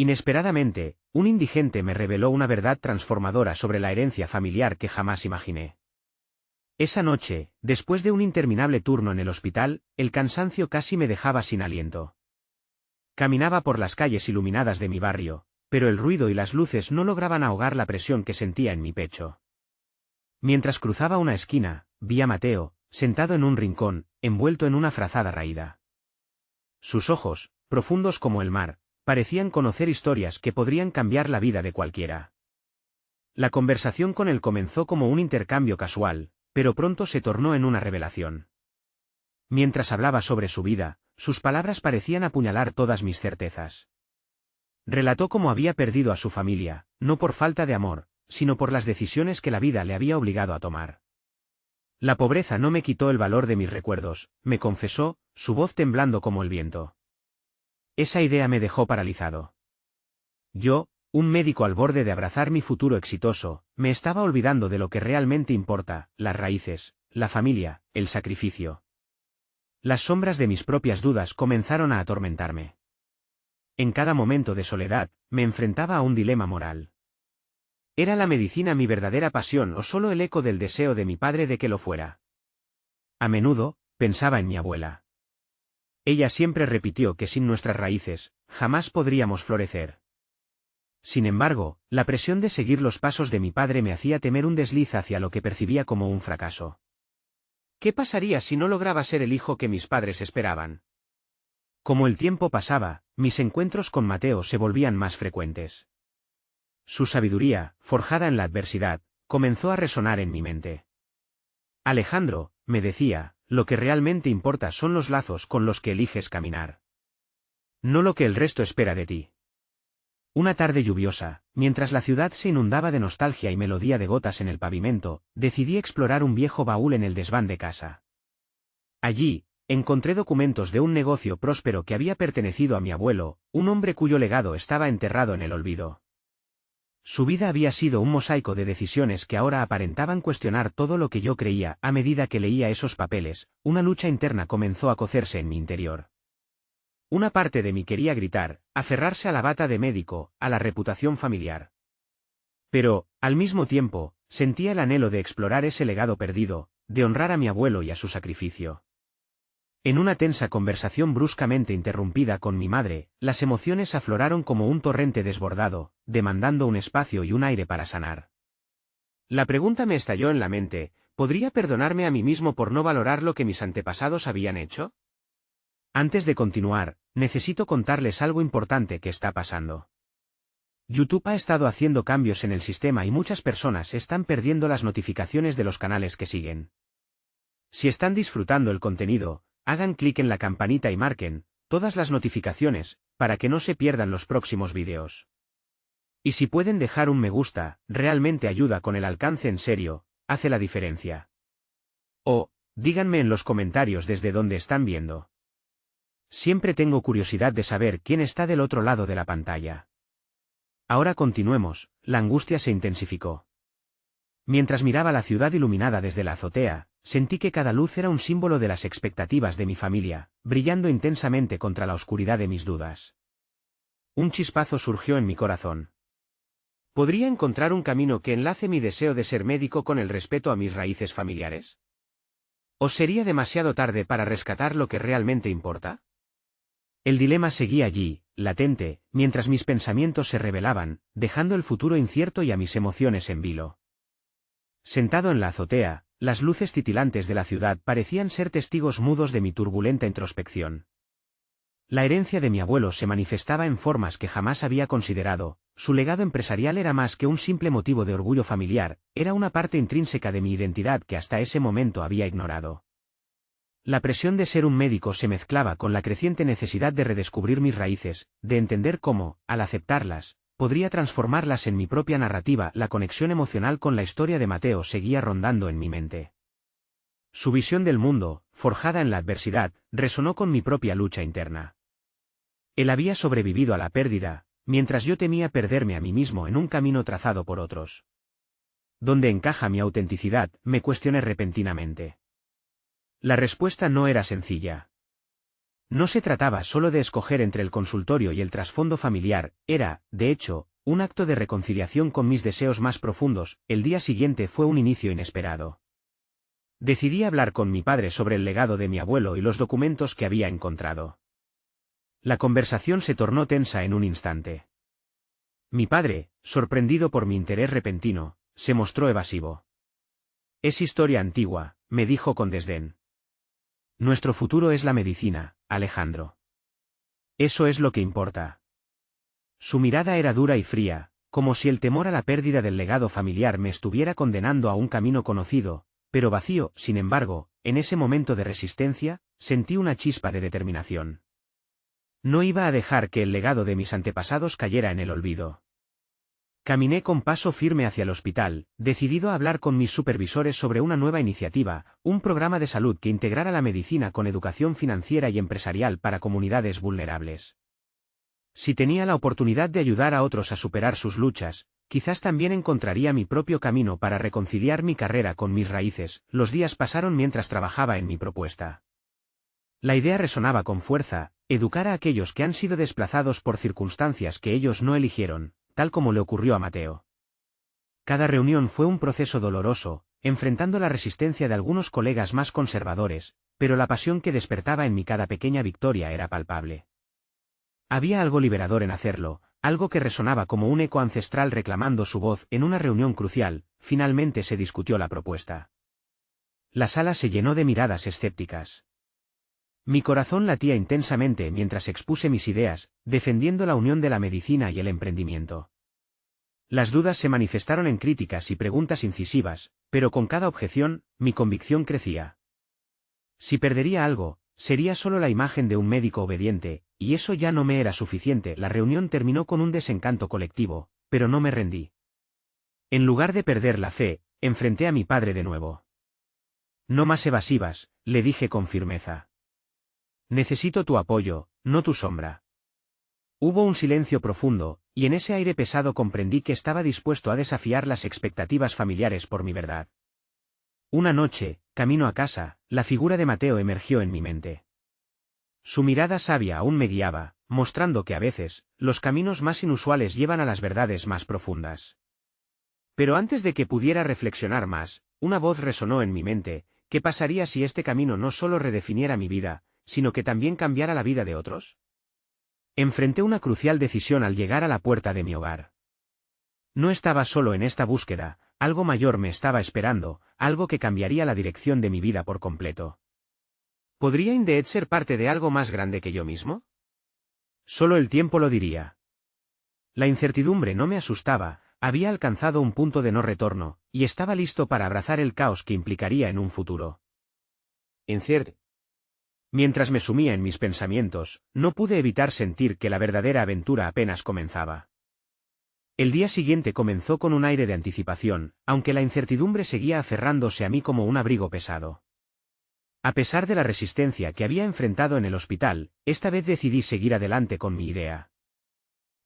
Inesperadamente, un indigente me reveló una verdad transformadora sobre la herencia familiar que jamás imaginé. Esa noche, después de un interminable turno en el hospital, el cansancio casi me dejaba sin aliento. Caminaba por las calles iluminadas de mi barrio, pero el ruido y las luces no lograban ahogar la presión que sentía en mi pecho. Mientras cruzaba una esquina, vi a Mateo, sentado en un rincón, envuelto en una frazada raída. Sus ojos, profundos como el mar, parecían conocer historias que podrían cambiar la vida de cualquiera. La conversación con él comenzó como un intercambio casual, pero pronto se tornó en una revelación. Mientras hablaba sobre su vida, sus palabras parecían apuñalar todas mis certezas. Relató cómo había perdido a su familia, no por falta de amor, sino por las decisiones que la vida le había obligado a tomar. La pobreza no me quitó el valor de mis recuerdos, me confesó, su voz temblando como el viento. Esa idea me dejó paralizado. Yo, un médico al borde de abrazar mi futuro exitoso, me estaba olvidando de lo que realmente importa, las raíces, la familia, el sacrificio. Las sombras de mis propias dudas comenzaron a atormentarme. En cada momento de soledad, me enfrentaba a un dilema moral. ¿Era la medicina mi verdadera pasión o solo el eco del deseo de mi padre de que lo fuera? A menudo, pensaba en mi abuela. Ella siempre repitió que sin nuestras raíces, jamás podríamos florecer. Sin embargo, la presión de seguir los pasos de mi padre me hacía temer un desliz hacia lo que percibía como un fracaso. ¿Qué pasaría si no lograba ser el hijo que mis padres esperaban? Como el tiempo pasaba, mis encuentros con Mateo se volvían más frecuentes. Su sabiduría, forjada en la adversidad, comenzó a resonar en mi mente. Alejandro, me decía, lo que realmente importa son los lazos con los que eliges caminar. No lo que el resto espera de ti. Una tarde lluviosa, mientras la ciudad se inundaba de nostalgia y melodía de gotas en el pavimento, decidí explorar un viejo baúl en el desván de casa. Allí, encontré documentos de un negocio próspero que había pertenecido a mi abuelo, un hombre cuyo legado estaba enterrado en el olvido. Su vida había sido un mosaico de decisiones que ahora aparentaban cuestionar todo lo que yo creía. A medida que leía esos papeles, una lucha interna comenzó a cocerse en mi interior. Una parte de mí quería gritar, aferrarse a la bata de médico, a la reputación familiar. Pero, al mismo tiempo, sentía el anhelo de explorar ese legado perdido, de honrar a mi abuelo y a su sacrificio. En una tensa conversación bruscamente interrumpida con mi madre, las emociones afloraron como un torrente desbordado, demandando un espacio y un aire para sanar. La pregunta me estalló en la mente, ¿podría perdonarme a mí mismo por no valorar lo que mis antepasados habían hecho? Antes de continuar, necesito contarles algo importante que está pasando. YouTube ha estado haciendo cambios en el sistema y muchas personas están perdiendo las notificaciones de los canales que siguen. Si están disfrutando el contenido, hagan clic en la campanita y marquen todas las notificaciones, para que no se pierdan los próximos vídeos. Y si pueden dejar un me gusta, realmente ayuda con el alcance en serio, hace la diferencia. O, díganme en los comentarios desde dónde están viendo. Siempre tengo curiosidad de saber quién está del otro lado de la pantalla. Ahora continuemos, la angustia se intensificó. Mientras miraba la ciudad iluminada desde la azotea, sentí que cada luz era un símbolo de las expectativas de mi familia, brillando intensamente contra la oscuridad de mis dudas. Un chispazo surgió en mi corazón. ¿Podría encontrar un camino que enlace mi deseo de ser médico con el respeto a mis raíces familiares? ¿O sería demasiado tarde para rescatar lo que realmente importa? El dilema seguía allí, latente, mientras mis pensamientos se revelaban, dejando el futuro incierto y a mis emociones en vilo. Sentado en la azotea, las luces titilantes de la ciudad parecían ser testigos mudos de mi turbulenta introspección. La herencia de mi abuelo se manifestaba en formas que jamás había considerado, su legado empresarial era más que un simple motivo de orgullo familiar, era una parte intrínseca de mi identidad que hasta ese momento había ignorado. La presión de ser un médico se mezclaba con la creciente necesidad de redescubrir mis raíces, de entender cómo, al aceptarlas, podría transformarlas en mi propia narrativa. La conexión emocional con la historia de Mateo seguía rondando en mi mente. Su visión del mundo, forjada en la adversidad, resonó con mi propia lucha interna. Él había sobrevivido a la pérdida, mientras yo temía perderme a mí mismo en un camino trazado por otros. ¿Dónde encaja mi autenticidad?, me cuestioné repentinamente. La respuesta no era sencilla. No se trataba solo de escoger entre el consultorio y el trasfondo familiar, era, de hecho, un acto de reconciliación con mis deseos más profundos. El día siguiente fue un inicio inesperado. Decidí hablar con mi padre sobre el legado de mi abuelo y los documentos que había encontrado. La conversación se tornó tensa en un instante. Mi padre, sorprendido por mi interés repentino, se mostró evasivo. Es historia antigua, me dijo con desdén. Nuestro futuro es la medicina, Alejandro. Eso es lo que importa. Su mirada era dura y fría, como si el temor a la pérdida del legado familiar me estuviera condenando a un camino conocido, pero vacío. Sin embargo, en ese momento de resistencia, sentí una chispa de determinación. No iba a dejar que el legado de mis antepasados cayera en el olvido. Caminé con paso firme hacia el hospital, decidido a hablar con mis supervisores sobre una nueva iniciativa, un programa de salud que integrara la medicina con educación financiera y empresarial para comunidades vulnerables. Si tenía la oportunidad de ayudar a otros a superar sus luchas, quizás también encontraría mi propio camino para reconciliar mi carrera con mis raíces. Los días pasaron mientras trabajaba en mi propuesta. La idea resonaba con fuerza: educar a aquellos que han sido desplazados por circunstancias que ellos no eligieron, tal como le ocurrió a Mateo. Cada reunión fue un proceso doloroso, enfrentando la resistencia de algunos colegas más conservadores, pero la pasión que despertaba en mí cada pequeña victoria era palpable. Había algo liberador en hacerlo, algo que resonaba como un eco ancestral reclamando su voz. En una reunión crucial, finalmente se discutió la propuesta. La sala se llenó de miradas escépticas. Mi corazón latía intensamente mientras expuse mis ideas, defendiendo la unión de la medicina y el emprendimiento. Las dudas se manifestaron en críticas y preguntas incisivas, pero con cada objeción, mi convicción crecía. Si perdería algo, sería solo la imagen de un médico obediente, y eso ya no me era suficiente. La reunión terminó con un desencanto colectivo, pero no me rendí. En lugar de perder la fe, enfrenté a mi padre de nuevo. No más evasivas, le dije con firmeza. Necesito tu apoyo, no tu sombra. Hubo un silencio profundo, y en ese aire pesado comprendí que estaba dispuesto a desafiar las expectativas familiares por mi verdad. Una noche, camino a casa, la figura de Mateo emergió en mi mente. Su mirada sabia aún me guiaba, mostrando que a veces, los caminos más inusuales llevan a las verdades más profundas. Pero antes de que pudiera reflexionar más, una voz resonó en mi mente: ¿qué pasaría si este camino no solo redefiniera mi vida, sino que también cambiara la vida de otros? Enfrenté una crucial decisión al llegar a la puerta de mi hogar. No estaba solo en esta búsqueda, algo mayor me estaba esperando, algo que cambiaría la dirección de mi vida por completo. ¿Podría Indeed ser parte de algo más grande que yo mismo? Solo el tiempo lo diría. La incertidumbre no me asustaba, había alcanzado un punto de no retorno, y estaba listo para abrazar el caos que implicaría en un futuro. Mientras me sumía en mis pensamientos, no pude evitar sentir que la verdadera aventura apenas comenzaba. El día siguiente comenzó con un aire de anticipación, aunque la incertidumbre seguía aferrándose a mí como un abrigo pesado. A pesar de la resistencia que había enfrentado en el hospital, esta vez decidí seguir adelante con mi idea.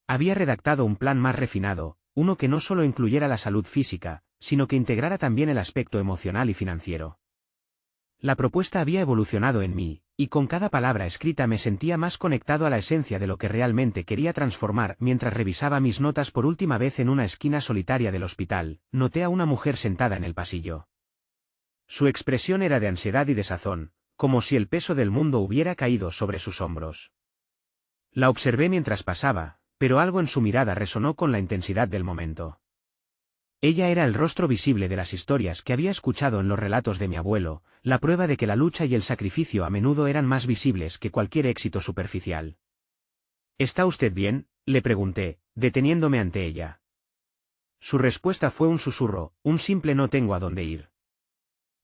Había redactado un plan más refinado, uno que no solo incluyera la salud física, sino que integrara también el aspecto emocional y financiero. La propuesta había evolucionado en mí, y con cada palabra escrita me sentía más conectado a la esencia de lo que realmente quería transformar. Mientras revisaba mis notas por última vez en una esquina solitaria del hospital, noté a una mujer sentada en el pasillo. Su expresión era de ansiedad y desazón, como si el peso del mundo hubiera caído sobre sus hombros. La observé mientras pasaba, pero algo en su mirada resonó con la intensidad del momento. Ella era el rostro visible de las historias que había escuchado en los relatos de mi abuelo, la prueba de que la lucha y el sacrificio a menudo eran más visibles que cualquier éxito superficial. ¿Está usted bien?, le pregunté, deteniéndome ante ella. Su respuesta fue un susurro, un simple no tengo a dónde ir.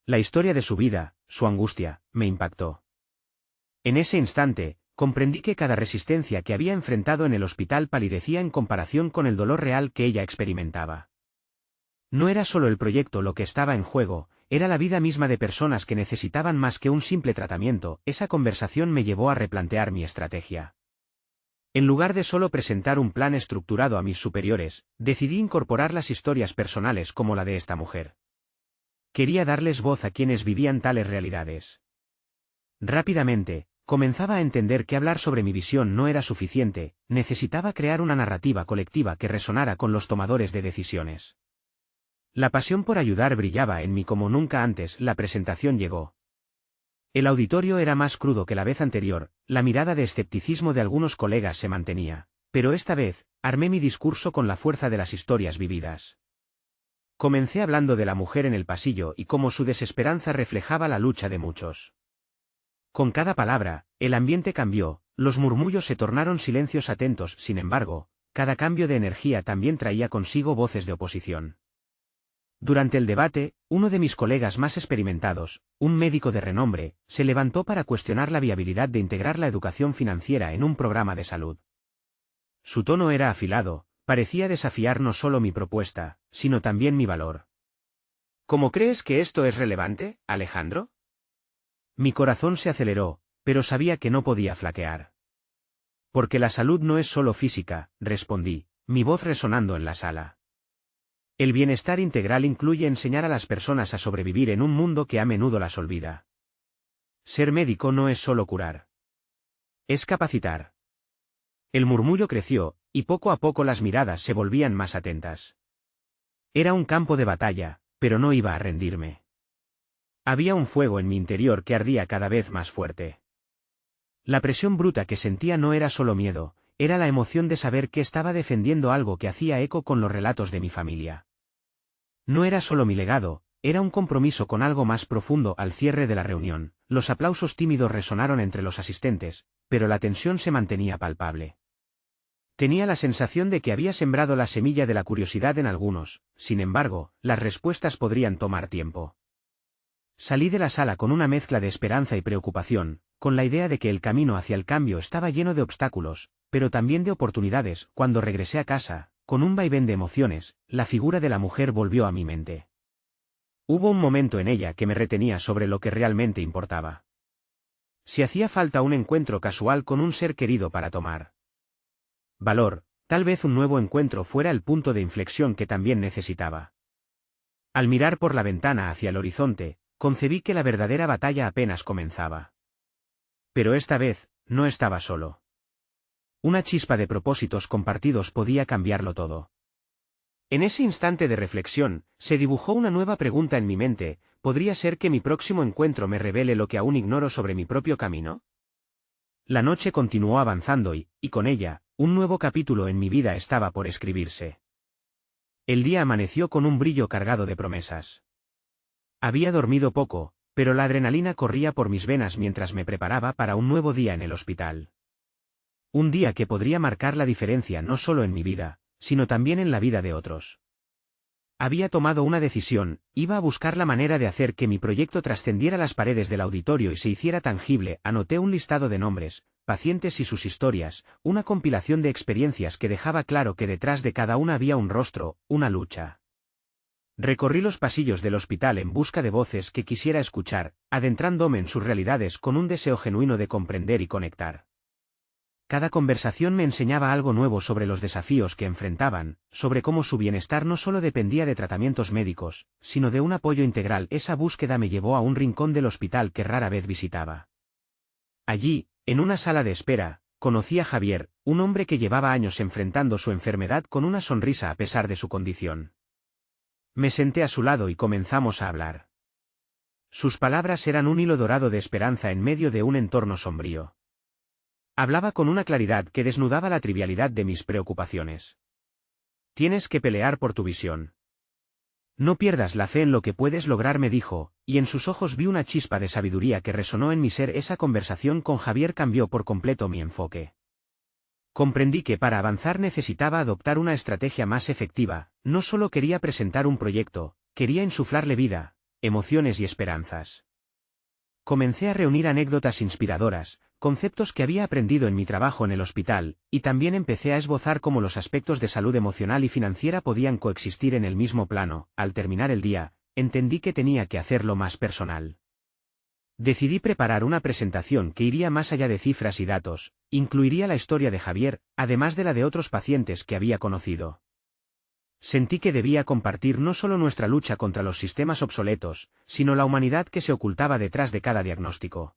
La historia de su vida, su angustia, me impactó. En ese instante, comprendí que cada resistencia que había enfrentado en el hospital palidecía en comparación con el dolor real que ella experimentaba. No era solo el proyecto lo que estaba en juego, era la vida misma de personas que necesitaban más que un simple tratamiento. Esa conversación me llevó a replantear mi estrategia. En lugar de solo presentar un plan estructurado a mis superiores, decidí incorporar las historias personales como la de esta mujer. Quería darles voz a quienes vivían tales realidades. Rápidamente, Comenzaba a entender que hablar sobre mi visión no era suficiente, necesitaba crear una narrativa colectiva que resonara con los tomadores de decisiones. La pasión por ayudar brillaba en mí como nunca antes. La presentación llegó. El auditorio era más crudo que la vez anterior, la mirada de escepticismo de algunos colegas se mantenía, pero esta vez, armé mi discurso con la fuerza de las historias vividas. Comencé hablando de la mujer en el pasillo y cómo su desesperanza reflejaba la lucha de muchos. Con cada palabra, el ambiente cambió, los murmullos se tornaron silencios atentos. Sin embargo, cada cambio de energía también traía consigo voces de oposición. Durante el debate, uno de mis colegas más experimentados, un médico de renombre, se levantó para cuestionar la viabilidad de integrar la educación financiera en un programa de salud. Su tono era afilado, parecía desafiar no solo mi propuesta, sino también mi valor. ¿Cómo crees que esto es relevante, Alejandro? Mi corazón se aceleró, pero sabía que no podía flaquear. Porque la salud no es solo física, respondí, mi voz resonando en la sala. El bienestar integral incluye enseñar a las personas a sobrevivir en un mundo que a menudo las olvida. Ser médico no es solo curar. Es capacitar. El murmullo creció, y poco a poco las miradas se volvían más atentas. Era un campo de batalla, pero no iba a rendirme. Había un fuego en mi interior que ardía cada vez más fuerte. La presión bruta que sentía no era solo miedo, era la emoción de saber que estaba defendiendo algo que hacía eco con los relatos de mi familia. No era solo mi legado, era un compromiso con algo más profundo. Al cierre de la reunión, los aplausos tímidos resonaron entre los asistentes, pero la tensión se mantenía palpable. Tenía la sensación de que había sembrado la semilla de la curiosidad en algunos, sin embargo, las respuestas podrían tomar tiempo. Salí de la sala con una mezcla de esperanza y preocupación, con la idea de que el camino hacia el cambio estaba lleno de obstáculos, pero también de oportunidades. Cuando regresé a casa, con un vaivén de emociones, la figura de la mujer volvió a mi mente. Hubo un momento en ella que me retenía sobre lo que realmente importaba. Si hacía falta un encuentro casual con un ser querido para tomar valor, tal vez un nuevo encuentro fuera el punto de inflexión que también necesitaba. Al mirar por la ventana hacia el horizonte, concebí que la verdadera batalla apenas comenzaba. Pero esta vez, no estaba solo. Una chispa de propósitos compartidos podía cambiarlo todo. En ese instante de reflexión, se dibujó una nueva pregunta en mi mente: ¿podría ser que mi próximo encuentro me revele lo que aún ignoro sobre mi propio camino? La noche continuó avanzando y con ella, un nuevo capítulo en mi vida estaba por escribirse. El día amaneció con un brillo cargado de promesas. Había dormido poco, pero la adrenalina corría por mis venas mientras me preparaba para un nuevo día en el hospital. Un día que podría marcar la diferencia no solo en mi vida, sino también en la vida de otros. Había tomado una decisión, iba a buscar la manera de hacer que mi proyecto trascendiera las paredes del auditorio y se hiciera tangible. Anoté un listado de nombres, pacientes y sus historias, una compilación de experiencias que dejaba claro que detrás de cada una había un rostro, una lucha. Recorrí los pasillos del hospital en busca de voces que quisiera escuchar, adentrándome en sus realidades con un deseo genuino de comprender y conectar. Cada conversación me enseñaba algo nuevo sobre los desafíos que enfrentaban, sobre cómo su bienestar no solo dependía de tratamientos médicos, sino de un apoyo integral. Esa búsqueda me llevó a un rincón del hospital que rara vez visitaba. Allí, en una sala de espera, conocí a Javier, un hombre que llevaba años enfrentando su enfermedad con una sonrisa a pesar de su condición. Me senté a su lado y comenzamos a hablar. Sus palabras eran un hilo dorado de esperanza en medio de un entorno sombrío. Hablaba con una claridad que desnudaba la trivialidad de mis preocupaciones. Tienes que pelear por tu visión. No pierdas la fe en lo que puedes lograr, me dijo, y en sus ojos vi una chispa de sabiduría que resonó en mi ser. Esa conversación con Javier cambió por completo mi enfoque. Comprendí que para avanzar necesitaba adoptar una estrategia más efectiva. No solo quería presentar un proyecto, quería insuflarle vida, emociones y esperanzas. Comencé a reunir anécdotas inspiradoras, conceptos que había aprendido en mi trabajo en el hospital, y también empecé a esbozar cómo los aspectos de salud emocional y financiera podían coexistir en el mismo plano. Al terminar el día, entendí que tenía que hacerlo más personal. Decidí preparar una presentación que iría más allá de cifras y datos, incluiría la historia de Javier, además de la de otros pacientes que había conocido. Sentí que debía compartir no solo nuestra lucha contra los sistemas obsoletos, sino la humanidad que se ocultaba detrás de cada diagnóstico.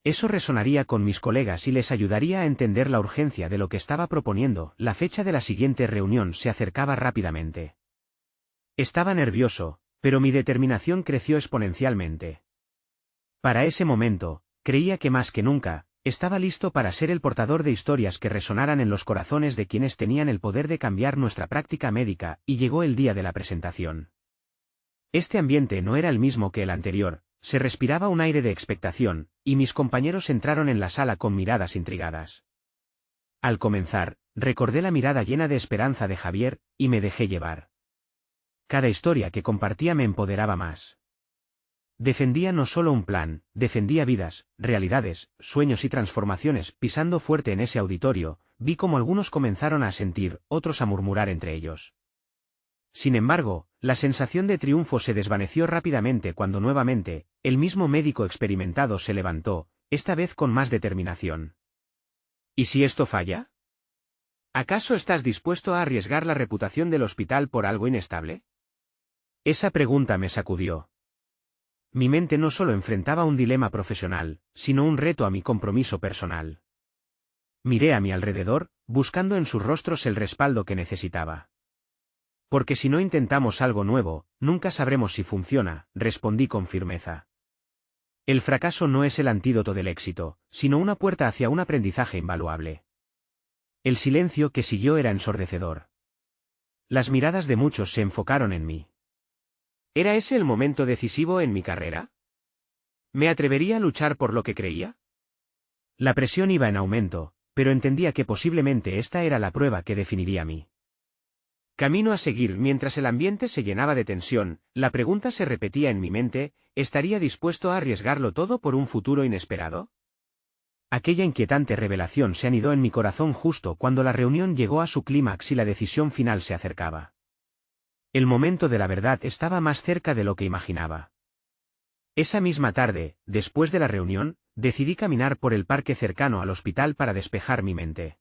Eso resonaría con mis colegas y les ayudaría a entender la urgencia de lo que estaba proponiendo. La fecha de la siguiente reunión se acercaba rápidamente. Estaba nervioso, pero mi determinación creció exponencialmente. Para ese momento, creía que más que nunca, estaba listo para ser el portador de historias que resonaran en los corazones de quienes tenían el poder de cambiar nuestra práctica médica, y llegó el día de la presentación. Este ambiente no era el mismo que el anterior, se respiraba un aire de expectación, y mis compañeros entraron en la sala con miradas intrigadas. Al comenzar, recordé la mirada llena de esperanza de Javier, y me dejé llevar. Cada historia que compartía me empoderaba más. Defendía no solo un plan, defendía vidas, realidades, sueños y transformaciones. Pisando fuerte en ese auditorio, vi cómo algunos comenzaron a asentir, otros a murmurar entre ellos. Sin embargo, la sensación de triunfo se desvaneció rápidamente cuando nuevamente, el mismo médico experimentado se levantó, esta vez con más determinación. ¿Y si esto falla? ¿Acaso estás dispuesto a arriesgar la reputación del hospital por algo inestable? Esa pregunta me sacudió. Mi mente no solo enfrentaba un dilema profesional, sino un reto a mi compromiso personal. Miré a mi alrededor, buscando en sus rostros el respaldo que necesitaba. Porque si no intentamos algo nuevo, nunca sabremos si funciona, respondí con firmeza. El fracaso no es el antídoto del éxito, sino una puerta hacia un aprendizaje invaluable. El silencio que siguió era ensordecedor. Las miradas de muchos se enfocaron en mí. ¿Era ese el momento decisivo en mi carrera? ¿Me atrevería a luchar por lo que creía? La presión iba en aumento, pero entendía que posiblemente esta era la prueba que definiría a mí. Camino a seguir. Mientras el ambiente se llenaba de tensión, la pregunta se repetía en mi mente: ¿estaría dispuesto a arriesgarlo todo por un futuro inesperado? Aquella inquietante revelación se anidó en mi corazón justo cuando la reunión llegó a su clímax y la decisión final se acercaba. El momento de la verdad estaba más cerca de lo que imaginaba. Esa misma tarde, después de la reunión, decidí caminar por el parque cercano al hospital para despejar mi mente.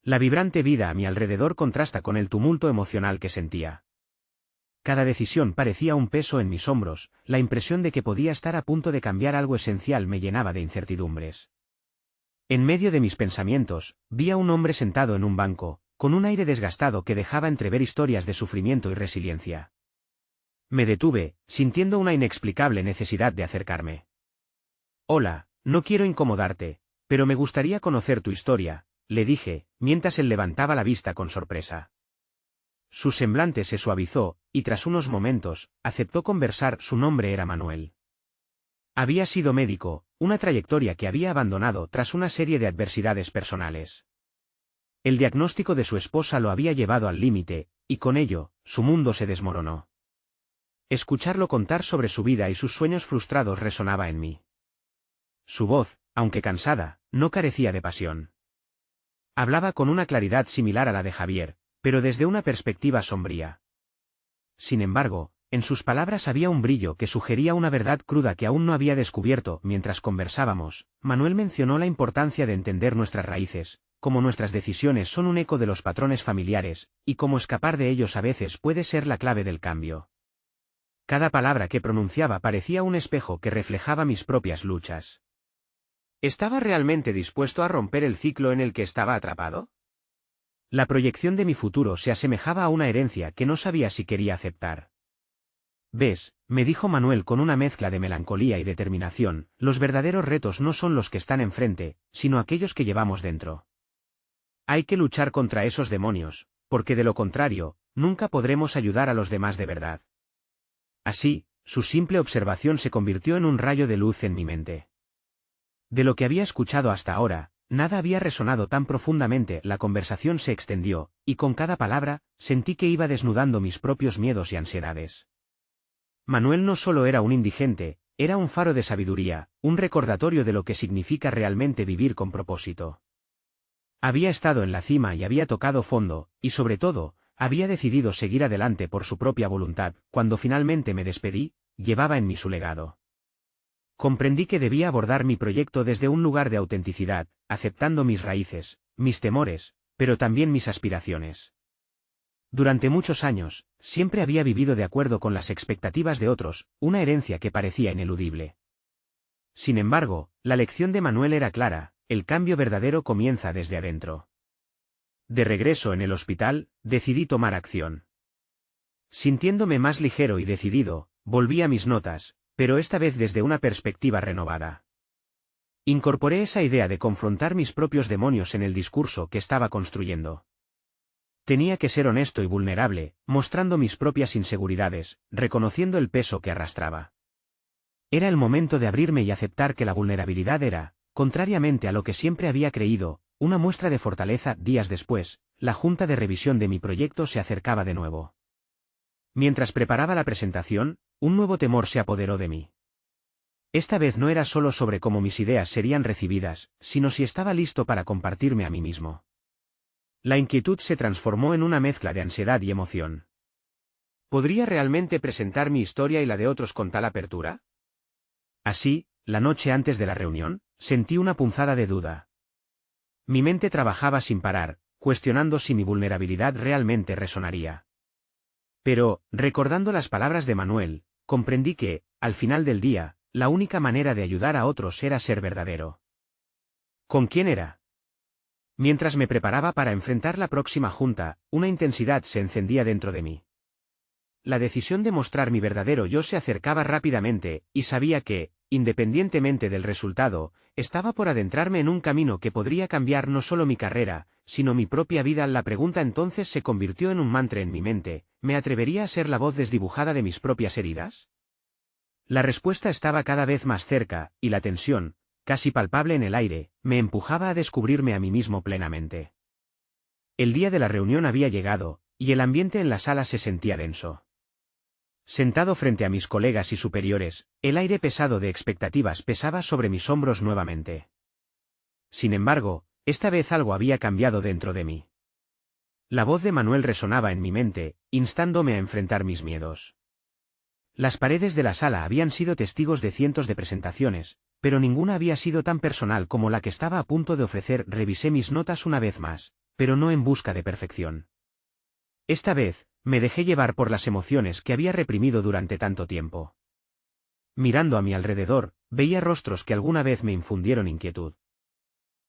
La vibrante vida a mi alrededor contrasta con el tumulto emocional que sentía. Cada decisión parecía un peso en mis hombros, la impresión de que podía estar a punto de cambiar algo esencial me llenaba de incertidumbres. En medio de mis pensamientos, vi a un hombre sentado en un banco, con un aire desgastado que dejaba entrever historias de sufrimiento y resiliencia. Me detuve, sintiendo una inexplicable necesidad de acercarme. «Hola, no quiero incomodarte, pero me gustaría conocer tu historia», le dije, mientras él levantaba la vista con sorpresa. Su semblante se suavizó, y tras unos momentos, aceptó conversar. Su nombre era Manuel. Había sido médico, una trayectoria que había abandonado tras una serie de adversidades personales. El diagnóstico de su esposa lo había llevado al límite, y con ello, su mundo se desmoronó. Escucharlo contar sobre su vida y sus sueños frustrados resonaba en mí. Su voz, aunque cansada, no carecía de pasión. Hablaba con una claridad similar a la de Javier, pero desde una perspectiva sombría. Sin embargo, en sus palabras había un brillo que sugería una verdad cruda que aún no había descubierto. Mientras conversábamos, Manuel mencionó la importancia de entender nuestras raíces, cómo nuestras decisiones son un eco de los patrones familiares, y cómo escapar de ellos a veces puede ser la clave del cambio. Cada palabra que pronunciaba parecía un espejo que reflejaba mis propias luchas. ¿Estaba realmente dispuesto a romper el ciclo en el que estaba atrapado? La proyección de mi futuro se asemejaba a una herencia que no sabía si quería aceptar. «Ves», me dijo Manuel con una mezcla de melancolía y determinación, «los verdaderos retos no son los que están enfrente, sino aquellos que llevamos dentro. Hay que luchar contra esos demonios, porque de lo contrario, nunca podremos ayudar a los demás de verdad». Así, su simple observación se convirtió en un rayo de luz en mi mente. De lo que había escuchado hasta ahora, nada había resonado tan profundamente. La conversación se extendió, y con cada palabra, sentí que iba desnudando mis propios miedos y ansiedades. Manuel no solo era un indigente, era un faro de sabiduría, un recordatorio de lo que significa realmente vivir con propósito. Había estado en la cima y había tocado fondo, y sobre todo, había decidido seguir adelante por su propia voluntad. Cuando finalmente me despedí, llevaba en mí su legado. Comprendí que debía abordar mi proyecto desde un lugar de autenticidad, aceptando mis raíces, mis temores, pero también mis aspiraciones. Durante muchos años, siempre había vivido de acuerdo con las expectativas de otros, una herencia que parecía ineludible. Sin embargo, la lección de Manuel era clara: el cambio verdadero comienza desde adentro. De regreso en el hospital, decidí tomar acción. Sintiéndome más ligero y decidido, volví a mis notas, pero esta vez desde una perspectiva renovada. Incorporé esa idea de confrontar mis propios demonios en el discurso que estaba construyendo. Tenía que ser honesto y vulnerable, mostrando mis propias inseguridades, reconociendo el peso que arrastraba. Era el momento de abrirme y aceptar que la vulnerabilidad era, contrariamente a lo que siempre había creído, una muestra de fortaleza. Días después, la junta de revisión de mi proyecto se acercaba de nuevo. Mientras preparaba la presentación, un nuevo temor se apoderó de mí. Esta vez no era solo sobre cómo mis ideas serían recibidas, sino si estaba listo para compartirme a mí mismo. La inquietud se transformó en una mezcla de ansiedad y emoción. ¿Podría realmente presentar mi historia y la de otros con tal apertura? Así, la noche antes de la reunión, sentí una punzada de duda. Mi mente trabajaba sin parar, cuestionando si mi vulnerabilidad realmente resonaría. Pero, recordando las palabras de Manuel, comprendí que, al final del día, la única manera de ayudar a otros era ser verdadero. ¿Con quién era? Mientras me preparaba para enfrentar la próxima junta, una intensidad se encendía dentro de mí. La decisión de mostrar mi verdadero yo se acercaba rápidamente, y sabía que, independientemente del resultado, estaba por adentrarme en un camino que podría cambiar no solo mi carrera, sino mi propia vida. La pregunta entonces se convirtió en un mantra en mi mente: ¿me atrevería a ser la voz desdibujada de mis propias heridas? La respuesta estaba cada vez más cerca, y la tensión, casi palpable en el aire, me empujaba a descubrirme a mí mismo plenamente. El día de la reunión había llegado, y el ambiente en la sala se sentía denso. Sentado frente a mis colegas y superiores, el aire pesado de expectativas pesaba sobre mis hombros nuevamente. Sin embargo, esta vez algo había cambiado dentro de mí. La voz de Manuel resonaba en mi mente, instándome a enfrentar mis miedos. Las paredes de la sala habían sido testigos de cientos de presentaciones, pero ninguna había sido tan personal como la que estaba a punto de ofrecer. Revisé mis notas una vez más, pero no en busca de perfección. Esta vez, me dejé llevar por las emociones que había reprimido durante tanto tiempo. Mirando a mi alrededor, veía rostros que alguna vez me infundieron inquietud.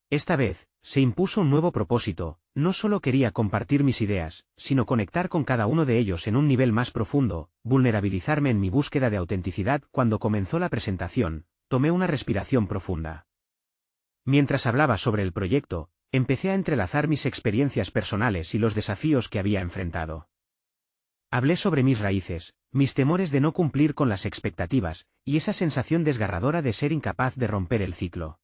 Esta vez, se impuso un nuevo propósito: no solo quería compartir mis ideas, sino conectar con cada uno de ellos en un nivel más profundo, vulnerabilizarme en mi búsqueda de autenticidad. Cuando comenzó la presentación, tomé una respiración profunda. Mientras hablaba sobre el proyecto, empecé a entrelazar mis experiencias personales y los desafíos que había enfrentado. Hablé sobre mis raíces, mis temores de no cumplir con las expectativas, y esa sensación desgarradora de ser incapaz de romper el ciclo.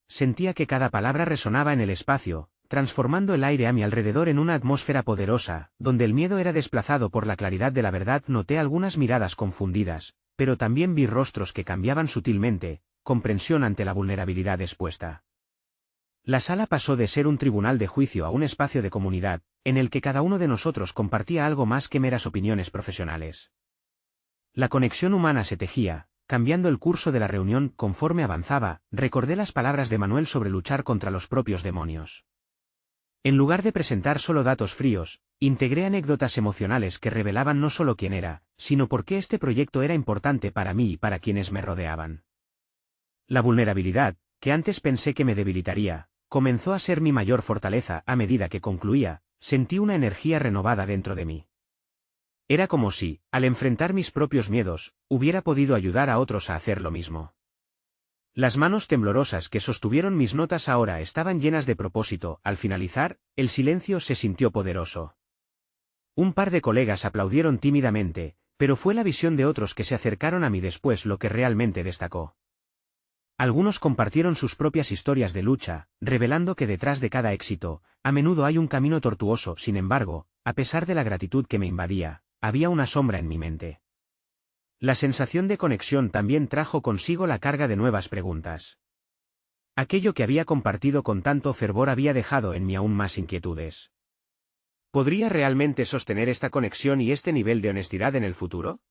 Sentía que cada palabra resonaba en el espacio, transformando el aire a mi alrededor en una atmósfera poderosa, donde el miedo era desplazado por la claridad de la verdad. Noté algunas miradas confundidas, pero también vi rostros que cambiaban sutilmente, comprensión ante la vulnerabilidad expuesta. La sala pasó de ser un tribunal de juicio a un espacio de comunidad, en el que cada uno de nosotros compartía algo más que meras opiniones profesionales. La conexión humana se tejía, cambiando el curso de la reunión. Conforme avanzaba, recordé las palabras de Manuel sobre luchar contra los propios demonios. En lugar de presentar solo datos fríos, integré anécdotas emocionales que revelaban no solo quién era, sino por qué este proyecto era importante para mí y para quienes me rodeaban. La vulnerabilidad, que antes pensé que me debilitaría, comenzó a ser mi mayor fortaleza. A medida que concluía, sentí una energía renovada dentro de mí. Era como si, al enfrentar mis propios miedos, hubiera podido ayudar a otros a hacer lo mismo. Las manos temblorosas que sostuvieron mis notas ahora estaban llenas de propósito. Al finalizar, el silencio se sintió poderoso. Un par de colegas aplaudieron tímidamente, pero fue la visión de otros que se acercaron a mí después lo que realmente destacó. Algunos compartieron sus propias historias de lucha, revelando que detrás de cada éxito, a menudo hay un camino tortuoso. Sin embargo, a pesar de la gratitud que me invadía, había una sombra en mi mente. La sensación de conexión también trajo consigo la carga de nuevas preguntas. Aquello que había compartido con tanto fervor había dejado en mí aún más inquietudes. ¿Podría realmente sostener esta conexión y este nivel de honestidad en el futuro?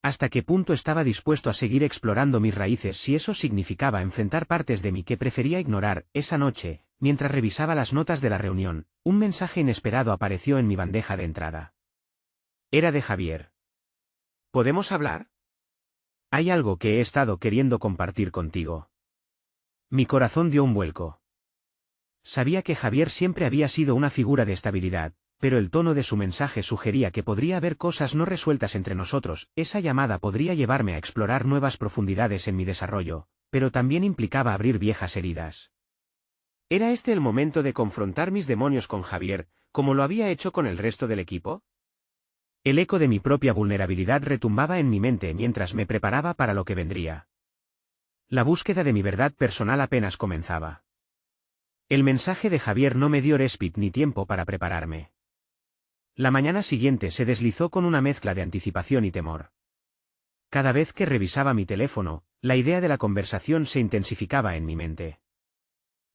¿Hasta qué punto estaba dispuesto a seguir explorando mis raíces si eso significaba enfrentar partes de mí que prefería ignorar? Esa noche, mientras revisaba las notas de la reunión, un mensaje inesperado apareció en mi bandeja de entrada. Era de Javier. ¿Podemos hablar? Hay algo que he estado queriendo compartir contigo. Mi corazón dio un vuelco. Sabía que Javier siempre había sido una figura de estabilidad, pero el tono de su mensaje sugería que podría haber cosas no resueltas entre nosotros. Esa llamada podría llevarme a explorar nuevas profundidades en mi desarrollo, pero también implicaba abrir viejas heridas. ¿Era este el momento de confrontar mis demonios con Javier, como lo había hecho con el resto del equipo? El eco de mi propia vulnerabilidad retumbaba en mi mente mientras me preparaba para lo que vendría. La búsqueda de mi verdad personal apenas comenzaba. El mensaje de Javier no me dio respiro ni tiempo para prepararme. La mañana siguiente se deslizó con una mezcla de anticipación y temor. Cada vez que revisaba mi teléfono, la idea de la conversación se intensificaba en mi mente.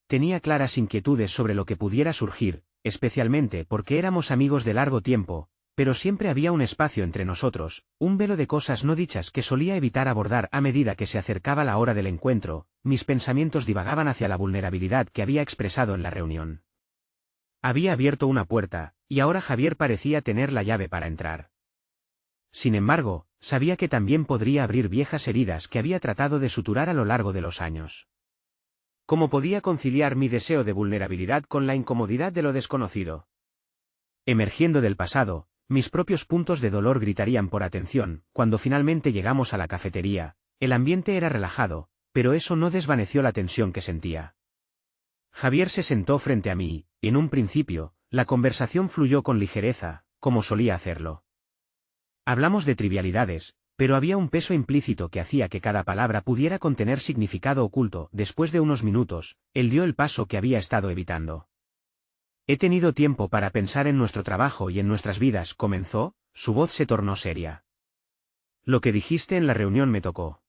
Tenía claras inquietudes sobre lo que pudiera surgir, especialmente porque éramos amigos de largo tiempo, pero siempre había un espacio entre nosotros, un velo de cosas no dichas que solía evitar abordar a medida que se acercaba la hora del encuentro. Mis pensamientos divagaban hacia la vulnerabilidad que había expresado en la reunión. Había abierto una puerta, y ahora Javier parecía tener la llave para entrar. Sin embargo, sabía que también podría abrir viejas heridas que había tratado de suturar a lo largo de los años. ¿Cómo podía conciliar mi deseo de vulnerabilidad con la incomodidad de lo desconocido? Emergiendo del pasado, mis propios puntos de dolor gritarían por atención. Cuando finalmente llegamos a la cafetería, el ambiente era relajado, pero eso no desvaneció la tensión que sentía. Javier se sentó frente a mí, y en un principio, la conversación fluyó con ligereza, como solía hacerlo. Hablamos de trivialidades, pero había un peso implícito que hacía que cada palabra pudiera contener significado oculto. Después de unos minutos, él dio el paso que había estado evitando. He tenido tiempo para pensar en nuestro trabajo y en nuestras vidas, comenzó. Su voz se tornó seria. Lo que dijiste en la reunión me tocó.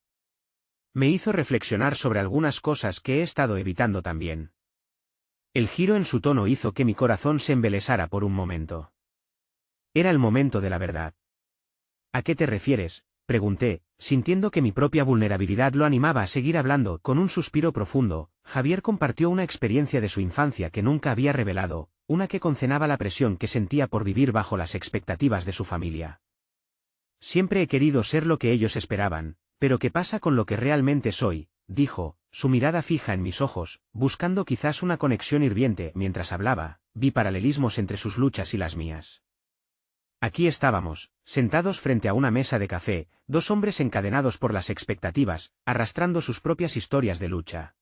Me hizo reflexionar sobre algunas cosas que he estado evitando también. El giro en su tono hizo que mi corazón se embelesara por un momento. Era el momento de la verdad. ¿A qué te refieres?, pregunté, sintiendo que mi propia vulnerabilidad lo animaba a seguir hablando. Con un suspiro profundo, Javier compartió una experiencia de su infancia que nunca había revelado, una que concenaba la presión que sentía por vivir bajo las expectativas de su familia. Siempre he querido ser lo que ellos esperaban, pero ¿qué pasa con lo que realmente soy?, dijo, su mirada fija en mis ojos, buscando quizás una conexión hirviente. Mientras hablaba, vi paralelismos entre sus luchas y las mías. Aquí estábamos, sentados frente a una mesa de café, dos hombres encadenados por las expectativas, arrastrando sus propias historias de lucha.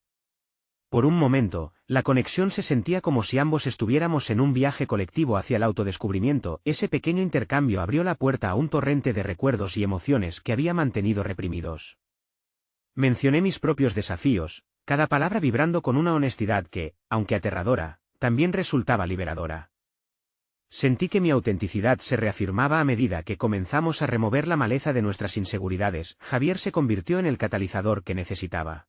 Por un momento, la conexión se sentía como si ambos estuviéramos en un viaje colectivo hacia el autodescubrimiento. Ese pequeño intercambio abrió la puerta a un torrente de recuerdos y emociones que había mantenido reprimidos. Mencioné mis propios desafíos, cada palabra vibrando con una honestidad que, aunque aterradora, también resultaba liberadora. Sentí que mi autenticidad se reafirmaba a medida que comenzamos a remover la maleza de nuestras inseguridades. Javier se convirtió en el catalizador que necesitaba.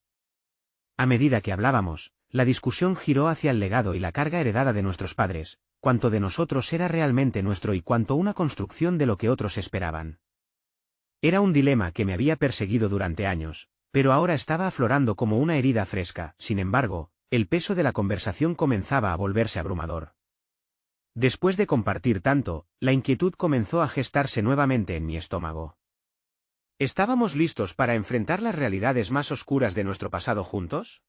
A medida que hablábamos, la discusión giró hacia el legado y la carga heredada de nuestros padres, cuánto de nosotros era realmente nuestro y cuánto una construcción de lo que otros esperaban. Era un dilema que me había perseguido durante años, pero ahora estaba aflorando como una herida fresca. Sin embargo, el peso de la conversación comenzaba a volverse abrumador. Después de compartir tanto, la inquietud comenzó a gestarse nuevamente en mi estómago. ¿Estábamos listos para enfrentar las realidades más oscuras de nuestro pasado juntos?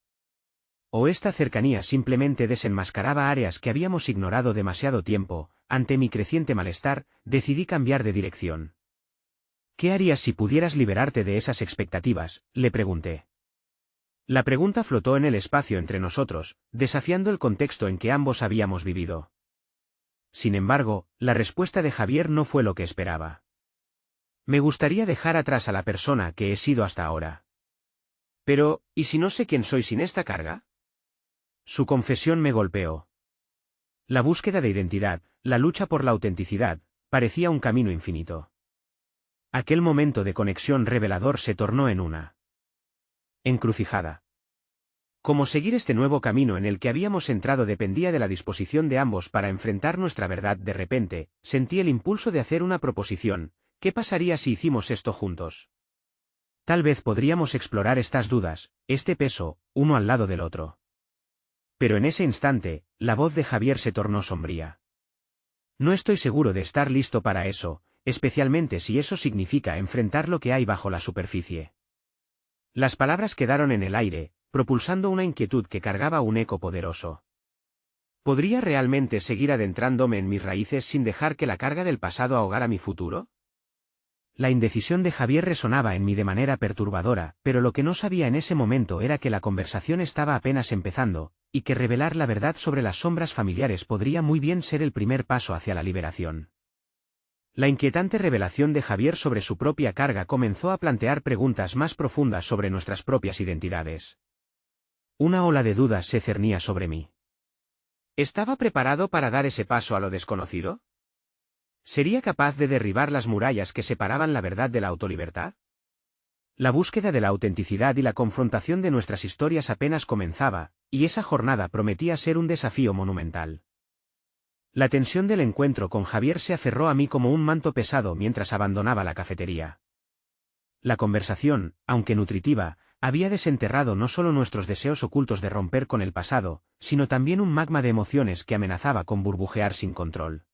¿O esta cercanía simplemente desenmascaraba áreas que habíamos ignorado demasiado tiempo? Ante mi creciente malestar, decidí cambiar de dirección. ¿Qué harías si pudieras liberarte de esas expectativas?, le pregunté. La pregunta flotó en el espacio entre nosotros, desafiando el contexto en que ambos habíamos vivido. Sin embargo, la respuesta de Javier no fue lo que esperaba. Me gustaría dejar atrás a la persona que he sido hasta ahora. Pero, ¿y si no sé quién soy sin esta carga? Su confesión me golpeó. La búsqueda de identidad, la lucha por la autenticidad, parecía un camino infinito. Aquel momento de conexión revelador se tornó en una encrucijada. Cómo seguir este nuevo camino en el que habíamos entrado dependía de la disposición de ambos para enfrentar nuestra verdad. De repente, sentí el impulso de hacer una proposición. ¿Qué pasaría si hicimos esto juntos? Tal vez podríamos explorar estas dudas, este peso, uno al lado del otro. Pero en ese instante, la voz de Javier se tornó sombría. No estoy seguro de estar listo para eso, especialmente si eso significa enfrentar lo que hay bajo la superficie. Las palabras quedaron en el aire, propulsando una inquietud que cargaba un eco poderoso. ¿Podría realmente seguir adentrándome en mis raíces sin dejar que la carga del pasado ahogara mi futuro? La indecisión de Javier resonaba en mí de manera perturbadora, pero lo que no sabía en ese momento era que la conversación estaba apenas empezando, y que revelar la verdad sobre las sombras familiares podría muy bien ser el primer paso hacia la liberación. La inquietante revelación de Javier sobre su propia carga comenzó a plantear preguntas más profundas sobre nuestras propias identidades. Una ola de dudas se cernía sobre mí. ¿Estaba preparado para dar ese paso a lo desconocido? ¿Sería capaz de derribar las murallas que separaban la verdad de la autolibertad? La búsqueda de la autenticidad y la confrontación de nuestras historias apenas comenzaba, y esa jornada prometía ser un desafío monumental. La tensión del encuentro con Javier se aferró a mí como un manto pesado mientras abandonaba la cafetería. La conversación, aunque nutritiva, había desenterrado no solo nuestros deseos ocultos de romper con el pasado, sino también un magma de emociones que amenazaba con burbujear sin control.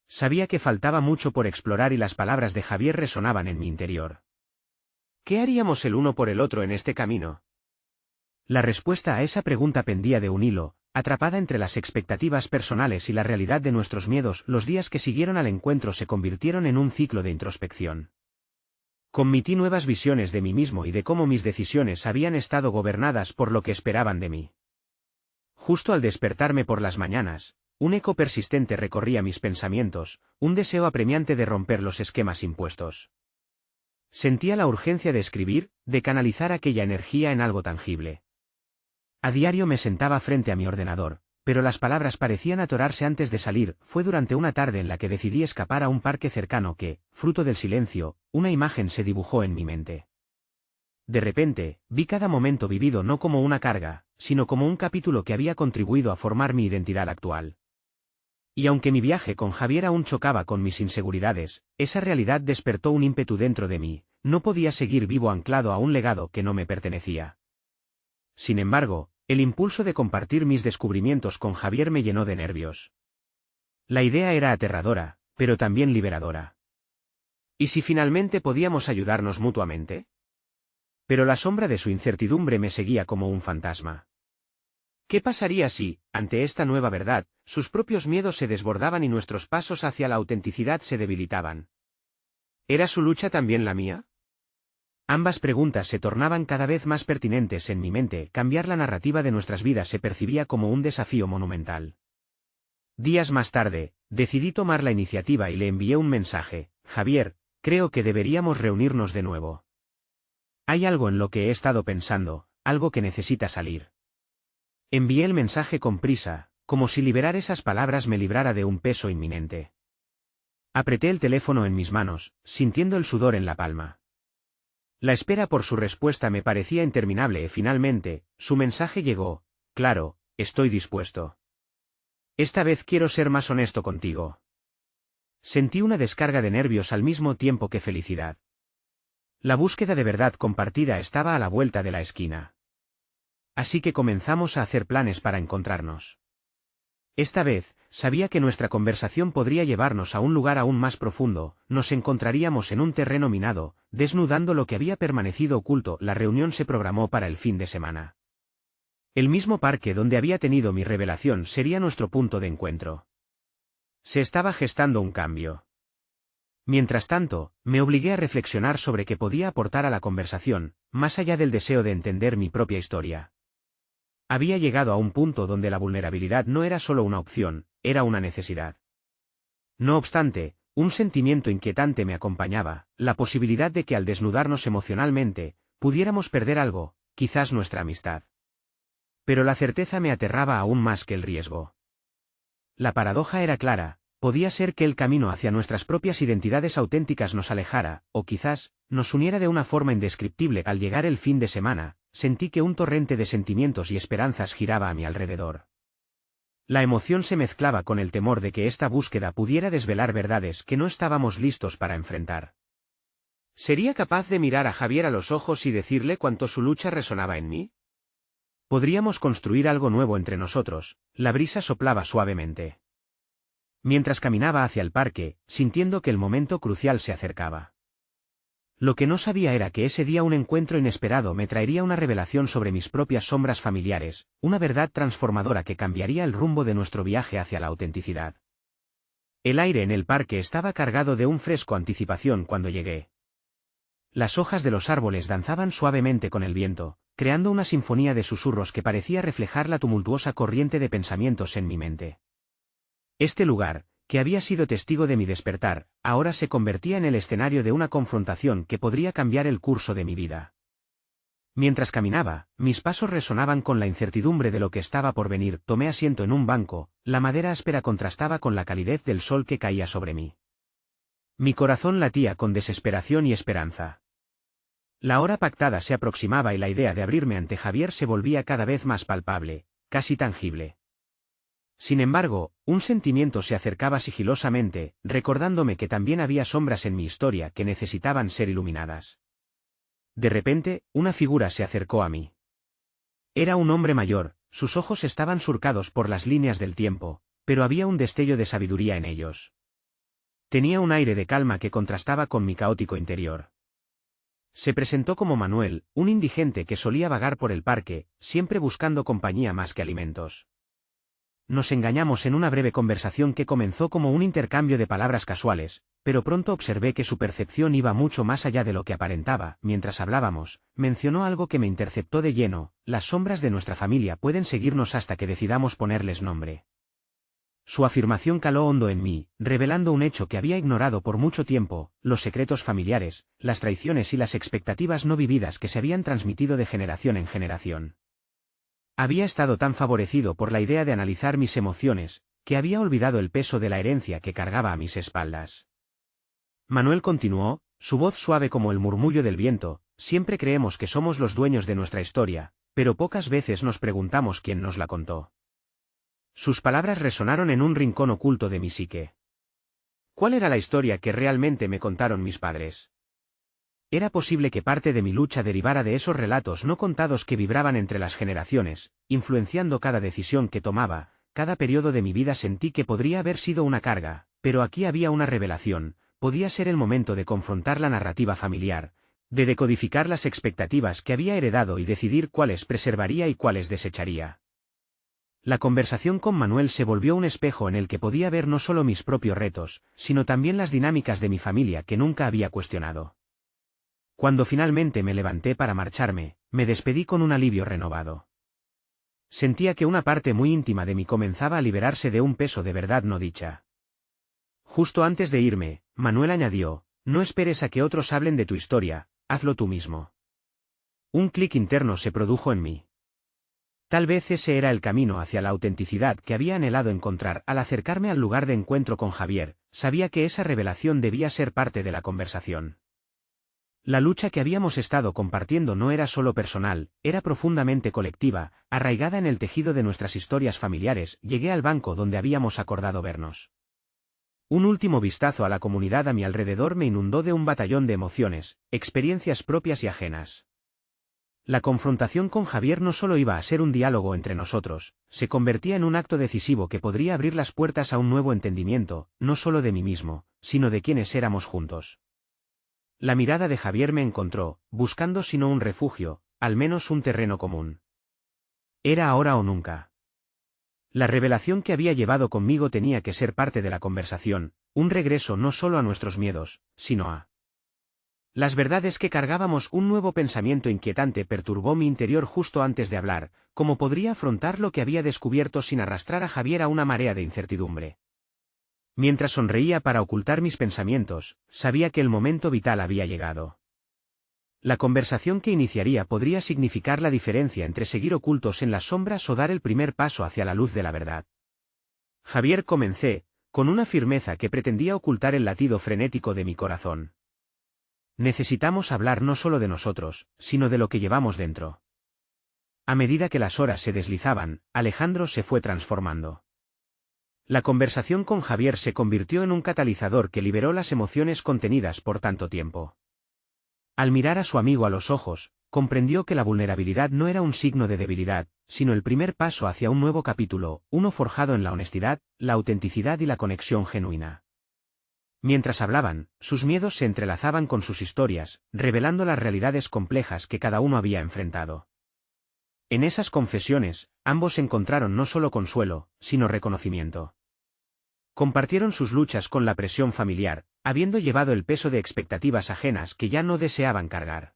Sabía que faltaba mucho por explorar y las palabras de Javier resonaban en mi interior. ¿Qué haríamos el uno por el otro en este camino? La respuesta a esa pregunta pendía de un hilo, atrapada entre las expectativas personales y la realidad de nuestros miedos. Los días que siguieron al encuentro se convirtieron en un ciclo de introspección. Comití nuevas visiones de mí mismo y de cómo mis decisiones habían estado gobernadas por lo que esperaban de mí. Justo al despertarme por las mañanas, un eco persistente recorría mis pensamientos, un deseo apremiante de romper los esquemas impuestos. Sentía la urgencia de escribir, de canalizar aquella energía en algo tangible. A diario me sentaba frente a mi ordenador, pero las palabras parecían atorarse antes de salir. Fue durante una tarde en la que decidí escapar a un parque cercano que, fruto del silencio, una imagen se dibujó en mi mente. De repente, vi cada momento vivido no como una carga, sino como un capítulo que había contribuido a formar mi identidad actual. Y aunque mi viaje con Javier aún chocaba con mis inseguridades, esa realidad despertó un ímpetu dentro de mí. No podía seguir vivo anclado a un legado que no me pertenecía. Sin embargo, el impulso de compartir mis descubrimientos con Javier me llenó de nervios. La idea era aterradora, pero también liberadora. ¿Y si finalmente podíamos ayudarnos mutuamente? Pero la sombra de su incertidumbre me seguía como un fantasma. ¿Qué pasaría si, ante esta nueva verdad, sus propios miedos se desbordaban y nuestros pasos hacia la autenticidad se debilitaban? ¿Era su lucha también la mía? Ambas preguntas se tornaban cada vez más pertinentes en mi mente. Cambiar la narrativa de nuestras vidas se percibía como un desafío monumental. Días más tarde, decidí tomar la iniciativa y le envié un mensaje: Javier, creo que deberíamos reunirnos de nuevo. Hay algo en lo que he estado pensando, algo que necesita salir. Envié el mensaje con prisa, como si liberar esas palabras me librara de un peso inminente. Apreté el teléfono en mis manos, sintiendo el sudor en la palma. La espera por su respuesta me parecía interminable y finalmente, su mensaje llegó: claro, estoy dispuesto. Esta vez quiero ser más honesto contigo. Sentí una descarga de nervios al mismo tiempo que felicidad. La búsqueda de verdad compartida estaba a la vuelta de la esquina. Así que comenzamos a hacer planes para encontrarnos. Esta vez, sabía que nuestra conversación podría llevarnos a un lugar aún más profundo. Nos encontraríamos en un terreno minado, desnudando lo que había permanecido oculto. La reunión se programó para el fin de semana. El mismo parque donde había tenido mi revelación sería nuestro punto de encuentro. Se estaba gestando un cambio. Mientras tanto, me obligué a reflexionar sobre qué podía aportar a la conversación, más allá del deseo de entender mi propia historia. Había llegado a un punto donde la vulnerabilidad no era solo una opción, era una necesidad. No obstante, un sentimiento inquietante me acompañaba: la posibilidad de que al desnudarnos emocionalmente, pudiéramos perder algo, quizás nuestra amistad. Pero la certeza me aterraba aún más que el riesgo. La paradoja era clara: podía ser que el camino hacia nuestras propias identidades auténticas nos alejara, o quizás, nos uniera de una forma indescriptible. Al llegar el fin de semana, sentí que un torrente de sentimientos y esperanzas giraba a mi alrededor. La emoción se mezclaba con el temor de que esta búsqueda pudiera desvelar verdades que no estábamos listos para enfrentar. ¿Sería capaz de mirar a Javier a los ojos y decirle cuánto su lucha resonaba en mí? ¿Podríamos construir algo nuevo entre nosotros? La brisa soplaba suavemente. Mientras caminaba hacia el parque, sintiendo que el momento crucial se acercaba. Lo que no sabía era que ese día un encuentro inesperado me traería una revelación sobre mis propias sombras familiares, una verdad transformadora que cambiaría el rumbo de nuestro viaje hacia la autenticidad. El aire en el parque estaba cargado de un fresco anticipación cuando llegué. Las hojas de los árboles danzaban suavemente con el viento, creando una sinfonía de susurros que parecía reflejar la tumultuosa corriente de pensamientos en mi mente. Este lugar, que había sido testigo de mi despertar, ahora se convertía en el escenario de una confrontación que podría cambiar el curso de mi vida. Mientras caminaba, mis pasos resonaban con la incertidumbre de lo que estaba por venir. Tomé asiento en un banco, la madera áspera contrastaba con la calidez del sol que caía sobre mí. Mi corazón latía con desesperación y esperanza. La hora pactada se aproximaba y la idea de abrirme ante Javier se volvía cada vez más palpable, casi tangible. Sin embargo, un sentimiento se acercaba sigilosamente, recordándome que también había sombras en mi historia que necesitaban ser iluminadas. De repente, una figura se acercó a mí. Era un hombre mayor, sus ojos estaban surcados por las líneas del tiempo, pero había un destello de sabiduría en ellos. Tenía un aire de calma que contrastaba con mi caótico interior. Se presentó como Manuel, un indigente que solía vagar por el parque, siempre buscando compañía más que alimentos. Nos engañamos en una breve conversación que comenzó como un intercambio de palabras casuales, pero pronto observé que su percepción iba mucho más allá de lo que aparentaba. Mientras hablábamos, mencionó algo que me interceptó de lleno: las sombras de nuestra familia pueden seguirnos hasta que decidamos ponerles nombre. Su afirmación caló hondo en mí, revelando un hecho que había ignorado por mucho tiempo: los secretos familiares, las traiciones y las expectativas no vividas que se habían transmitido de generación en generación. Había estado tan favorecido por la idea de analizar mis emociones, que había olvidado el peso de la herencia que cargaba a mis espaldas. Manuel continuó, su voz suave como el murmullo del viento: siempre creemos que somos los dueños de nuestra historia, pero pocas veces nos preguntamos quién nos la contó. Sus palabras resonaron en un rincón oculto de mi psique. ¿Cuál era la historia que realmente me contaron mis padres? Era posible que parte de mi lucha derivara de esos relatos no contados que vibraban entre las generaciones, influenciando cada decisión que tomaba. Cada periodo de mi vida sentí que podría haber sido una carga, pero aquí había una revelación: podía ser el momento de confrontar la narrativa familiar, de decodificar las expectativas que había heredado y decidir cuáles preservaría y cuáles desecharía. La conversación con Manuel se volvió un espejo en el que podía ver no solo mis propios retos, sino también las dinámicas de mi familia que nunca había cuestionado. Cuando finalmente me levanté para marcharme, me despedí con un alivio renovado. Sentía que una parte muy íntima de mí comenzaba a liberarse de un peso de verdad no dicha. Justo antes de irme, Manuel añadió: no esperes a que otros hablen de tu historia, hazlo tú mismo. Un clic interno se produjo en mí. Tal vez ese era el camino hacia la autenticidad que había anhelado encontrar. Al acercarme al lugar de encuentro con Javier, sabía que esa revelación debía ser parte de la conversación. La lucha que habíamos estado compartiendo no era solo personal, era profundamente colectiva, arraigada en el tejido de nuestras historias familiares. Llegué al banco donde habíamos acordado vernos. Un último vistazo a la comunidad a mi alrededor me inundó de un batallón de emociones, experiencias propias y ajenas. La confrontación con Javier no solo iba a ser un diálogo entre nosotros, se convertía en un acto decisivo que podría abrir las puertas a un nuevo entendimiento, no solo de mí mismo, sino de quienes éramos juntos. La mirada de Javier me encontró, buscando si no un refugio, al menos un terreno común. Era ahora o nunca. La revelación que había llevado conmigo tenía que ser parte de la conversación, un regreso no solo a nuestros miedos, sino a las verdades que cargábamos. Un nuevo pensamiento inquietante perturbó mi interior justo antes de hablar: ¿cómo podría afrontar lo que había descubierto sin arrastrar a Javier a una marea de incertidumbre? Mientras sonreía para ocultar mis pensamientos, sabía que el momento vital había llegado. La conversación que iniciaría podría significar la diferencia entre seguir ocultos en las sombras o dar el primer paso hacia la luz de la verdad. Javier, comencé, con una firmeza que pretendía ocultar el latido frenético de mi corazón. Necesitamos hablar no solo de nosotros, sino de lo que llevamos dentro. A medida que las horas se deslizaban, Alejandro se fue transformando. La conversación con Javier se convirtió en un catalizador que liberó las emociones contenidas por tanto tiempo. Al mirar a su amigo a los ojos, comprendió que la vulnerabilidad no era un signo de debilidad, sino el primer paso hacia un nuevo capítulo, uno forjado en la honestidad, la autenticidad y la conexión genuina. Mientras hablaban, sus miedos se entrelazaban con sus historias, revelando las realidades complejas que cada uno había enfrentado. En esas confesiones, ambos encontraron no solo consuelo, sino reconocimiento. Compartieron sus luchas con la presión familiar, habiendo llevado el peso de expectativas ajenas que ya no deseaban cargar.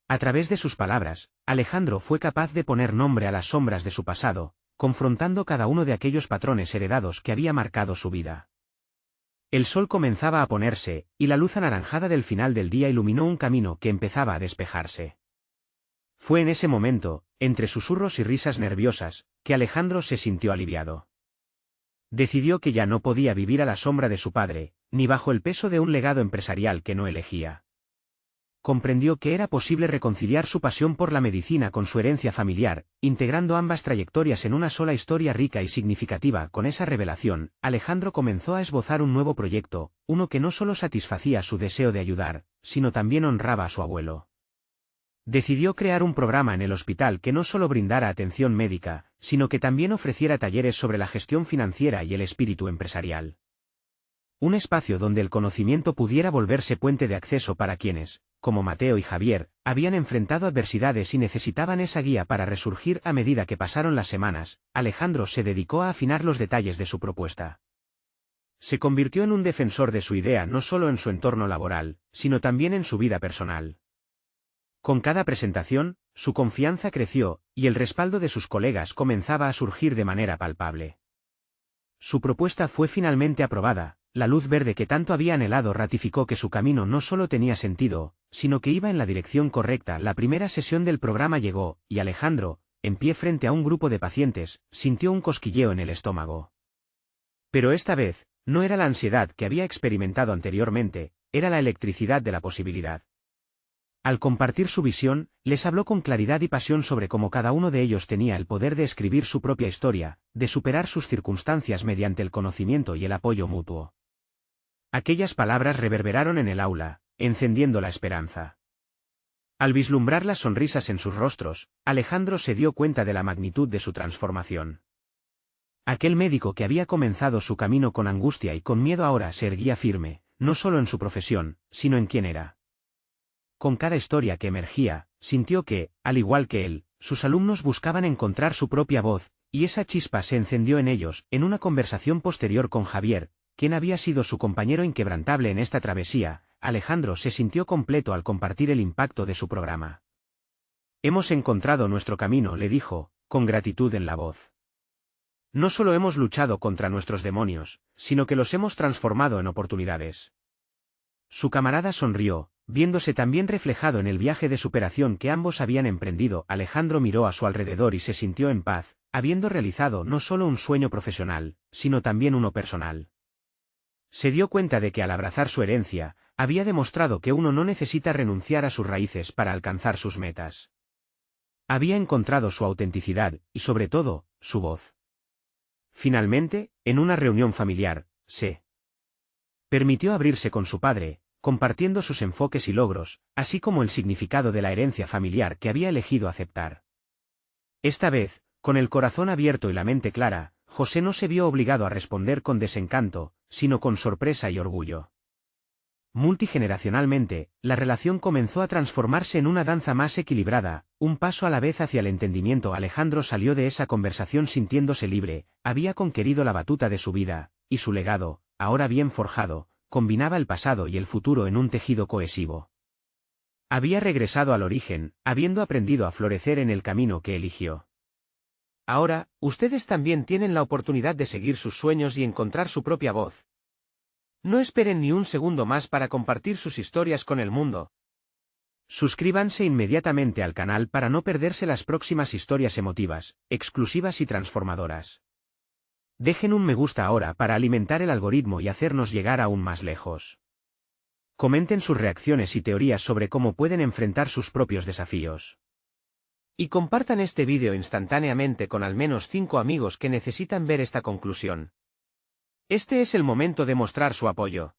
A través de sus palabras, Alejandro fue capaz de poner nombre a las sombras de su pasado, confrontando cada uno de aquellos patrones heredados que había marcado su vida. El sol comenzaba a ponerse, y la luz anaranjada del final del día iluminó un camino que empezaba a despejarse. Fue en ese momento, entre susurros y risas nerviosas, que Alejandro se sintió aliviado. Decidió que ya no podía vivir a la sombra de su padre, ni bajo el peso de un legado empresarial que no elegía. Comprendió que era posible reconciliar su pasión por la medicina con su herencia familiar, integrando ambas trayectorias en una sola historia rica y significativa. Con esa revelación, Alejandro comenzó a esbozar un nuevo proyecto, uno que no solo satisfacía su deseo de ayudar, sino también honraba a su abuelo. Decidió crear un programa en el hospital que no solo brindara atención médica, sino que también ofreciera talleres sobre la gestión financiera y el espíritu empresarial. Un espacio donde el conocimiento pudiera volverse puente de acceso para quienes, como Mateo y Javier, habían enfrentado adversidades y necesitaban esa guía para resurgir. A medida que pasaron las semanas, Alejandro se dedicó a afinar los detalles de su propuesta. Se convirtió en un defensor de su idea no solo en su entorno laboral, sino también en su vida personal. Con cada presentación, su confianza creció, y el respaldo de sus colegas comenzaba a surgir de manera palpable. Su propuesta fue finalmente aprobada. La luz verde que tanto había anhelado ratificó que su camino no solo tenía sentido, sino que iba en la dirección correcta. La primera sesión del programa llegó, y Alejandro, en pie frente a un grupo de pacientes, sintió un cosquilleo en el estómago. Pero esta vez, no era la ansiedad que había experimentado anteriormente, era la electricidad de la posibilidad. Al compartir su visión, les habló con claridad y pasión sobre cómo cada uno de ellos tenía el poder de escribir su propia historia, de superar sus circunstancias mediante el conocimiento y el apoyo mutuo. Aquellas palabras reverberaron en el aula, encendiendo la esperanza. Al vislumbrar las sonrisas en sus rostros, Alejandro se dio cuenta de la magnitud de su transformación. Aquel médico que había comenzado su camino con angustia y con miedo ahora se erguía firme, no solo en su profesión, sino en quién era. Con cada historia que emergía, sintió que, al igual que él, sus alumnos buscaban encontrar su propia voz, y esa chispa se encendió en ellos. En una conversación posterior con Javier, quien había sido su compañero inquebrantable en esta travesía, Alejandro se sintió completo al compartir el impacto de su programa. «Hemos encontrado nuestro camino», le dijo, con gratitud en la voz. «No solo hemos luchado contra nuestros demonios, sino que los hemos transformado en oportunidades». Su camarada sonrió, viéndose también reflejado en el viaje de superación que ambos habían emprendido. Alejandro miró a su alrededor y se sintió en paz, habiendo realizado no solo un sueño profesional, sino también uno personal. Se dio cuenta de que al abrazar su herencia, había demostrado que uno no necesita renunciar a sus raíces para alcanzar sus metas. Había encontrado su autenticidad, y sobre todo, su voz. Finalmente, en una reunión familiar, se permitió abrirse con su padre, compartiendo sus enfoques y logros, así como el significado de la herencia familiar que había elegido aceptar. Esta vez, con el corazón abierto y la mente clara, José no se vio obligado a responder con desencanto, sino con sorpresa y orgullo. Multigeneracionalmente, la relación comenzó a transformarse en una danza más equilibrada, un paso a la vez hacia el entendimiento. Alejandro salió de esa conversación sintiéndose libre, había conquerido la batuta de su vida, y su legado, ahora bien forjado, combinaba el pasado y el futuro en un tejido cohesivo. Había regresado al origen, habiendo aprendido a florecer en el camino que eligió. Ahora, ustedes también tienen la oportunidad de seguir sus sueños y encontrar su propia voz. No esperen ni un segundo más para compartir sus historias con el mundo. Suscríbanse inmediatamente al canal para no perderse las próximas historias emotivas, exclusivas y transformadoras. Dejen un me gusta ahora para alimentar el algoritmo y hacernos llegar aún más lejos. Comenten sus reacciones y teorías sobre cómo pueden enfrentar sus propios desafíos. Y compartan este vídeo instantáneamente con al menos 5 amigos que necesitan ver esta conclusión. Este es el momento de mostrar su apoyo.